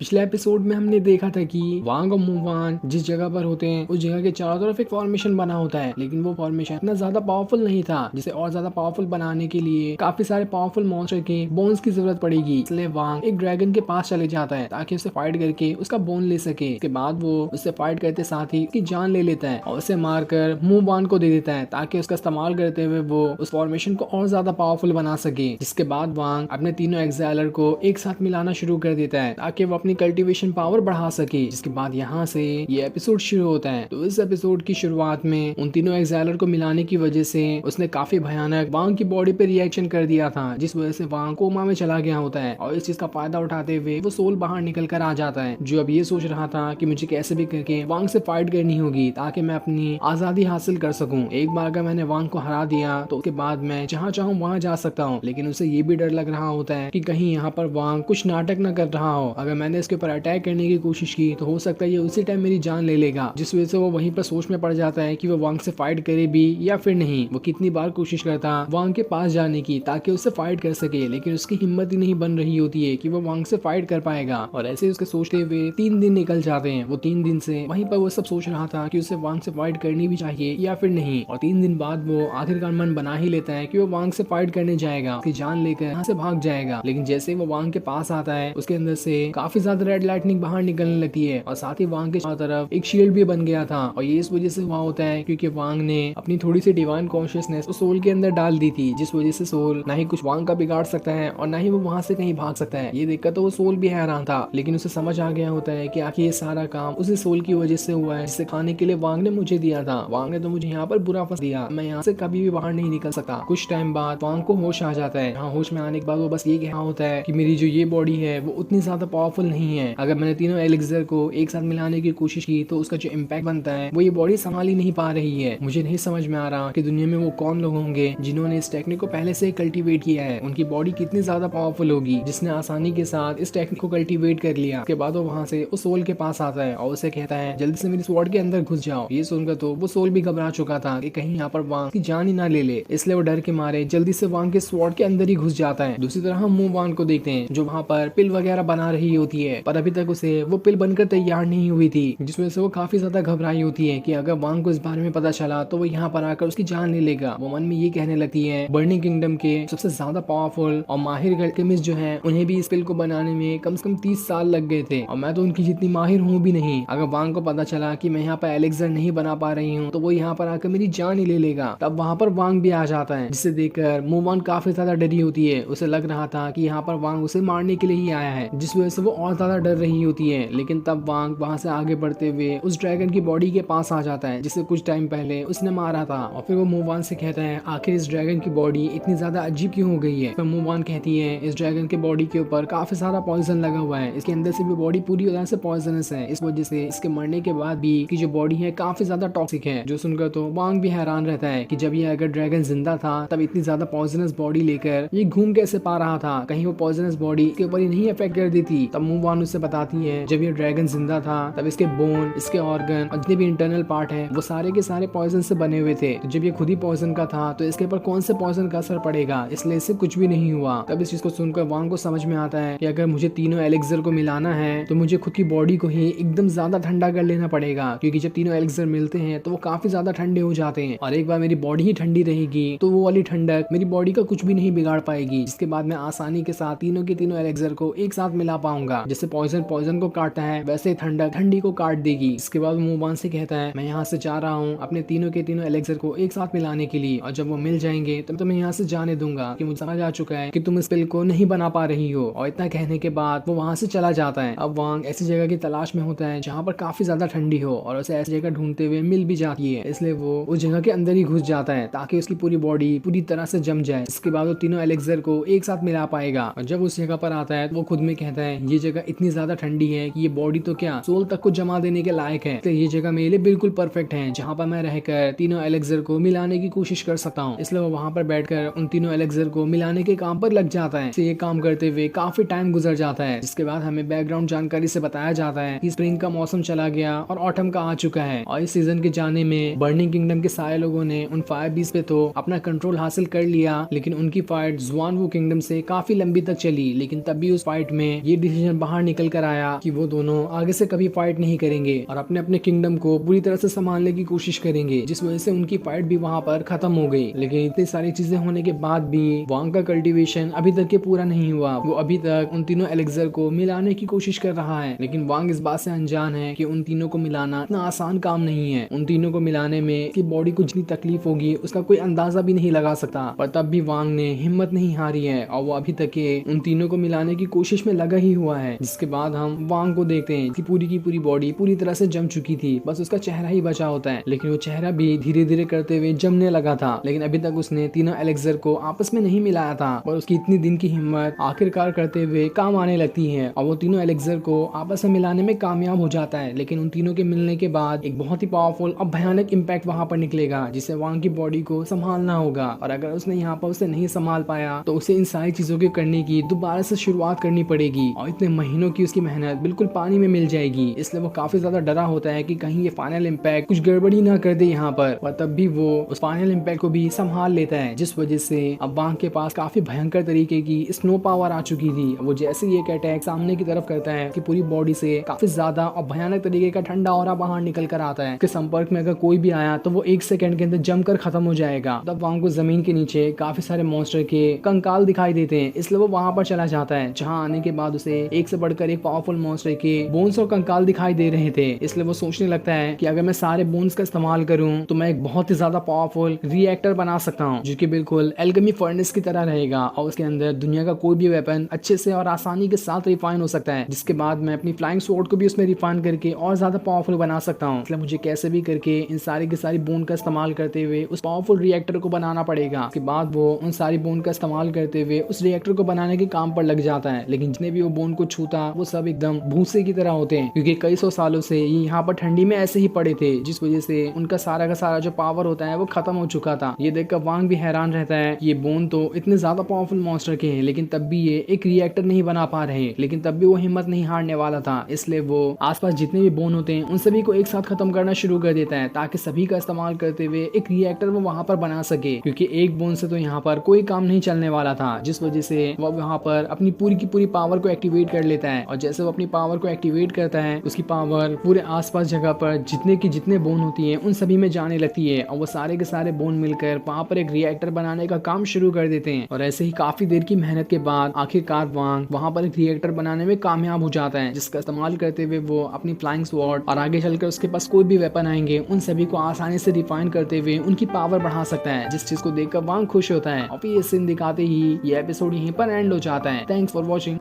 पिछले एपिसोड में हमने देखा था कि वांग और मुवान जिस जगह पर होते हैं उस जगह के चारों तरफ एक फॉर्मेशन बना होता है, लेकिन वो फॉर्मेशन इतना ज्यादा पावरफुल नहीं था जिसे और ज्यादा पावरफुल बनाने के लिए काफी सारे पावरफुल मॉन्स्टर के बोन्स की जरूरत पड़ेगी। इसलिए वांग एक ड्रैगन के पास चले जाता है ताकि उसे फाइट करके उसका बोन ले सके। इसके बाद वो उससे फाइट करते साथ ही उसकी जान ले लेता है और उसे मारकर मुवान को दे देता है ताकि उसका इस्तेमाल करते हुए वो उस फॉर्मेशन को और ज्यादा पावरफुल बना सके। जिसके बाद वांग अपने तीनों एग्जाइलर को एक साथ मिलाना शुरू कर देता है ताकि वो अपनी कल्टीवेशन पावर बढ़ा सके। जिसके बाद यहाँ से ये एपिसोड शुरू होता है। तो इस एपिसोड की शुरुआत में उन तीनों एग्जाइलर को मिलाने की वजह से उसने काफी भयानक वांग की बॉडी पे रिएक्शन कर दिया था, जिस वजह से वांग कोमा में चला गया होता है और इस चीज का फायदा उठाते हुए वो सोल बाहर निकल कर आ जाता है, जो अब ये सोच रहा था कि मुझे कैसे भी करके वांग से फाइट करनी होगी ताकि मैं अपनी आजादी हासिल कर सकूं। एक बार अगर मैंने वांग को हरा दिया तो उसके बाद मैं जहाँ चाहूँ वहाँ जा सकता हूँ, लेकिन उसे ये भी डर लग रहा होता है कि कहीं यहाँ पर वांग कुछ नाटक न कर रहा हो। अगर मैंने इसके ऊपर अटैक करने की कोशिश की तो हो सकता है ये उसी टाइम मेरी जान ले लेगा, जिस वजह से वो वहीं पर सोच में पड़ जाता है कि वो वांग से फाइट करे भी या फिर नहीं। वो कितनी बार कोशिश करता वांग के पास जाने की ताकि उससे फाइट कर सके, लेकिन उसकी हिम्मत ही नहीं बन रही होती है कि वो वांग से फाइट कर पाएगा। और ऐसे ही उसके सोचते हुए 3 दिन निकल जाते हैं। वो 3 दिन से वहीं पर वो सब सोच रहा था कि उसे वांग से फाइट करनी भी चाहिए या फिर नहीं। और 3 दिन बाद वो आखिरकार मन बना ही लेता है कि वो वांग से फाइट करने जाएगा, उसकी जान लेकर यहाँ से भाग जाएगा। लेकिन जैसे वो वांग के पास आता है उसके अंदर से काफी ज्यादा रेड लाइटनिंग बाहर निकलने लगती है और साथ ही वांग के चारों तरफ एक शील्ड भी बन गया था। और ये इस वजह से हुआ होता है क्योंकि वांग ने अपनी थोड़ी सी डिवाइन कॉन्शियसनेस उस सोल के अंदर डाल दी थी, जिस वजह से सोल ना ही कुछ वांग का बिगाड़ सकता है और ना ही वो वहां से कहीं भाग सकता है। ये देखकर तो वो सोल भी हैरान था, लेकिन उसे समझ आ गया होता है कि आखिर ये सारा काम उसी सोल की वजह से हुआ है जिसे खाने के लिए वांग ने मुझे दिया था। वांग ने तो मुझे यहाँ पर बुरा फंस दिया, मैं यहाँ से कभी भी बाहर नहीं निकल सकता। कुछ टाइम बाद वांग को होश आ जाता है। हाँ, होश में आने के बाद वो बस ये कहा होता है कि मेरी जो ये बॉडी है वो उतनी ज्यादा पावरफुल नहीं है। अगर मैंने तीनों एलिक्सर को एक साथ मिलाने की कोशिश की तो उसका जो इम्पैक्ट बनता है वो ये बॉडी संभाल ही नहीं पा रही है। मुझे नहीं समझ में आ रहा कि दुनिया में वो कौन लोग होंगे जिन्होंने इस टेक्निक को पहले से कल्टीवेट किया है। उनकी बॉडी कितनी ज्यादा पावरफुल होगी जिसने आसानी के साथ इस टेक्निक को कल्टीवेट कर लिया। उसके बाद वो वहाँ से उस सोल के पास आता है और उसे कहता है जल्दी से मेरी स्वॉर्ड के अंदर घुस जाओ। ये सुनकर तो वो सोल भी घबरा चुका था कि कहीं यहाँ पर वांग की जान ही ना ले ले, इसलिए वो डर के मारे जल्दी से वांग के स्वॉर्ड के अंदर ही घुस जाता है। दूसरी तरह हम मुवान को देखते हैं जो वहाँ पर पिल वगैरह बना रही होती है, पर अभी तक उसे वो पिल बनकर तैयार नहीं हुई थी, जिस वजह से वो काफी ज्यादा घबराई होती है कि अगर वांग को इस बारे में पता चला तो वो यहाँ पर आकर उसकी जान ले लेगा। वो मन में ये कहने लगती है बर्निंग किंगडम के सबसे ज्यादा पावरफुल और माहिर अल्केमिस्ट जो है उन्हें भी इस पिल को बनाने में कम से कम 30 साल लग गए थे और मैं तो उनकी जितनी माहिर हूँ भी नहीं। अगर वांग को पता चला कि मैं यहाँ पर एलेक्सर नहीं बना पा रही हूँ तो वो यहाँ पर आकर मेरी जान ही ले लेगा। तब वहाँ पर वांग भी आ जाता है, जिसे देखकर मुवान काफी ज्यादा डरी होती है। उसे लग रहा था कि यहाँ पर वांग उसे मारने के लिए ही आया है, जिस वजह से वो और ज्यादा डर रही होती है। लेकिन तब वांग वहाँ से आगे बढ़ते हुए उस ड्रैगन की बॉडी के पास आ जाता है जिसे कुछ टाइम पहले उसने मारा था। और फिर वो मुवान से कहता है आखिर इस ड्रैगन की बॉडी इतनी ज्यादा अजीब क्यों हो गई है। फिर मुवान कहती है इस ड्रैगन के बॉडी के ऊपर काफी सारा पॉइजन लगा हुआ है, इसके अंदर से भी बॉडी पूरी तरह से पॉइजनस है, इस वजह से इसके मरने के बाद भी की जो बॉडी है काफी ज्यादा टॉक्सिक है। जो सुनकर तो वांग भी हैरान रहता है कि जब ये अगर ड्रैगन जिंदा था तब इतनी ज्यादा पॉइजनस बॉडी लेकर ये घूम कैसे पा रहा था, कहीं वो पॉइजनस बॉडी के ऊपर ही नहीं अफेक्ट कर दी थी। तब मुवान उससे बताती है जब ये ड्रैगन जिंदा था तब इसके बोन, इसके ऑर्गन और जितने भी इंटरनल पार्ट है वो सारे के सारे पॉइजन से बने हुए थे। तो जब ये खुद ही पॉइजन का था तो इसके ऊपर कौन से पॉइजन का असर पड़ेगा, इसलिए इससे कुछ भी नहीं हुआ। तब इस चीज को सुनकर वांग को समझ में आता है कि अगर मुझे तीनों एलेक्सर को मिलाना है तो मुझे खुद की बॉडी को ही एकदम ज्यादा ठंडा कर लेना पड़ेगा, क्योंकि जब तीनों एलेक्सर मिलते हैं तो वो काफी ज्यादा ठंडे हो जाते हैं और एक बार मेरी बॉडी ही ठंडी रहेगी तो वो वाली ठंडक मेरी बॉडी का कुछ भी नहीं बिगाड़ पाएगी, जिसके बाद मैं आसानी के साथ तीनों के तीनों एलेक्सर को एक साथ मिला पाऊंगा। जैसे पॉइजन पॉइजन को काटता है वैसे ठंडक ठंडी को काट देगी। इसके बाद मुवान से कहता है मैं यहाँ से जा रहा हूँ अपने तीनों के तीनों एलेक्सर को एक साथ मिलाने के लिए, और जब वो मिल जाएंगे तब तो मैं यहाँ से जाने दूंगा कि मुझे समझ आ चुका है कि तुम इस पिल को नहीं बना पा रही हो। और इतना कहने के बाद वो वहाँ से चला जाता है। अब वांग ऐसी जगह की तलाश में होता है जहाँ पर काफी ज्यादा ठंडी हो और उसे ऐसी जगह ढूंढते हुए मिल भी जाती है, इसलिए वो उस जगह के अंदर ही घुस जाता है ताकि उसकी पूरी बॉडी पूरी तरह से जम जाए। इसके बाद वो तीनों एलेक्सर को एक साथ मिला पाएगा। और जब उस जगह पर आता है तो वो खुद में कहता है ये जगह इतनी ज्यादा ठंडी है कि ये बॉडी तो क्या सोल तक को जमा देने के लायक है, तो ये जगह मेरे लिए बिल्कुल परफेक्ट है जहाँ पर मैं रहकर तीनों एलेक्सर को मिलाने की कोशिश कर सकता हूँ। इसलिए वो वहाँ पर बैठकर उन तीनों एलेक्सर को मिलाने के काम पर लग जाता है। ये काम करते हुए काफी टाइम गुजर जाता है, जिसके बाद हमें बैकग्राउंड जानकारी से बताया जाता है कि स्प्रिंग का मौसम चला गया और ऑटम का आ चुका है। और इस सीजन के जाने में बर्निंग किंगडम के सारे लोगों ने उन फायर बीस्ट पे तो अपना कंट्रोल हासिल कर लिया, लेकिन उनकी फाइट जुआनवू किंगडम से काफी लंबी तक चली। लेकिन तब भी उस फाइट में ये डिसीजन बाहर निकल कर आया कि वो दोनों आगे से कभी फाइट नहीं करेंगे और अपने अपने किंगडम को पूरी तरह से संभालने की कोशिश करेंगे, जिस वजह से उनकी फाइट भी वहाँ पर खत्म हो गई। लेकिन इतनी सारी चीजें होने के बाद भी वांग का कल्टीवेशन अभी तक के पूरा नहीं हुआ। वो अभी तक उन तीनों एलेक्सर को मिलाने की कोशिश कर रहा है, लेकिन वांग इस बात से अनजान है कि उन तीनों को मिलाना इतना आसान काम नहीं है। उन तीनों को मिलाने में उसकी बॉडी को जितनी तकलीफ होगी उसका कोई अंदाजा भी नहीं लगा सकता, पर तब भी वांग ने हिम्मत नहीं हारी है और वो अभी तक के उन तीनों को मिलाने की कोशिश में लगा ही हुआ है। जिसके बाद हम वांग को देखते हैं कि पूरी की पूरी बॉडी पूरी तरह से जम चुकी थी, बस उसका चेहरा ही बचा होता है। लेकिन वो चेहरा भी धीरे धीरे करते हुए जमने लगा था, लेकिन अभी तक उसने तीनों एलेक्सर को आपस में नहीं मिलाया था। पर उसकी इतनी दिन की हिम्मत आखिरकार करते हुए काम आने लगती है और वो तीनों एलेक्सर को आपस में मिलाने में कामयाब हो जाता है। लेकिन उन तीनों के मिलने के बाद एक बहुत ही पावरफुल और भयानक इम्पैक्ट वहाँ पर निकलेगा, जिसे वांग की बॉडी को संभालना होगा। और अगर उसने यहाँ पर उसे नहीं संभाल पाया तो उसे इन सारी चीजों के करने की दोबारा से शुरुआत करनी पड़ेगी और इतने महीनों की उसकी मेहनत बिल्कुल पानी में मिल जाएगी। इसलिए वो काफी ज्यादा डरा होता है कि कहीं ये फाइनल इम्पैक्ट कुछ गड़बड़ी ना कर दे यहाँ पर तब भी वो उस फाइनल इम्पैक्ट को भी संभाल लेता है, जिस वजह से अब वांग के पास काफी भयंकर तरीके की स्नो पावर आ चुकी थी। वो जैसे ही एक अटैक सामने की तरफ करता है कि पूरी बॉडी से काफी ज्यादा और भयानक तरीके का ठंडा ऑरा बाहर निकल कर आता है। उसके संपर्क में अगर कोई भी आया तो वो 1 सेकंड के अंदर जमकर खत्म हो जाएगा। तब वांग को जमीन के नीचे काफी सारे मॉन्स्टर के कंकाल दिखाई देते हैं, इसलिए वो वहां पर चला जाता है, जहाँ आने के बाद उसे एक से बढ़कर एक पावरफुल मॉन्स्टर के बोन्स और कंकाल दिखाई दे रहे थे। इसलिए वो सोचने लगता है कि अगर मैं सारे बोन्स का इस्तेमाल करूं तो मैं एक बहुत ही ज्यादा पावरफुल रिएक्टर बना सकता हूं, जो कि बिल्कुल एल्केमी फर्नेस की तरह रहेगा और उसके अंदर दुनिया का कोई भी वेपन अच्छे से और आसानी के साथ रिफाइन हो सकता है, जिसके बाद मैं अपनी फ्लाइंग स्वॉर्ड को भी उसमें रिफाइन करके और ज्यादा पावरफुल बना सकता हूँ। इसलिए मुझे कैसे भी करके इन सारी की सारी बोन का इस्तेमाल करते हुए उस पावरफुल रिएक्टर को बनाना पड़ेगा। उसके बाद वो उन सारी बोन का इस्तेमाल करते हुए उस रिएक्टर को बनाने के काम पर लग जाता है। लेकिन जितने भी वो बोन को छूता वो सब एकदम भूसे की तरह होते हैं, क्योंकि कई सौ सालों से ये यहाँ पर ठंडी में ऐसे ही पड़े थे, जिस वजह से उनका सारा का सारा जो पावर होता है वो खत्म हो चुका था। ये देखकर वांग भी हैरान रहता है, ये बोन तो इतने ज्यादा पावरफुल मॉन्स्टर के हैं, लेकिन तब भी ये एक रिएक्टर नहीं बना पा रहे। लेकिन तब भी वो हिम्मत नहीं हारने वाला था, इसलिए वो आसपास जितने भी बोन होते हैं उन सभी को एक साथ खत्म करना शुरू कर देता है, ताकि सभी का इस्तेमाल करते हुए एक रिएक्टर वो वहां पर बना सके। क्योंकि एक बोन से तो यहाँ पर कोई काम नहीं चलने वाला था, जिस वजह से वो वहां पर अपनी पूरी की पूरी पावर को एक्टिवेट कर लेता है। और जैसे वो अपनी पावर को एक्टिवेट करता है, उसकी पावर पूरे आसपास जगह पर जितने की जितने बोन होती है उन सभी में जाने लगती है और वो सारे के सारे बोन मिलकर वहां पर एक रिएक्टर बनाने का काम शुरू कर देते हैं। और ऐसे ही काफी देर की मेहनत के बाद आखिरकार वांग वहां पर एक रिएक्टर बनाने में कामयाब हो जाता है, जिसका इस्तेमाल करते हुए वो अपनी फ्लाइंग स्वॉर्ड और आगे चलकर उसके पास कोई भी वेपन आएंगे उन सभी को आसानी से रिफाइन करते हुए उनकी पावर बढ़ा सकता है, जिस चीज को देखकर वांग खुश होता है। और फिर ये सीन दिखाते ही ये एपिसोड यहीं पर एंड हो जाता है। Thanks for watching.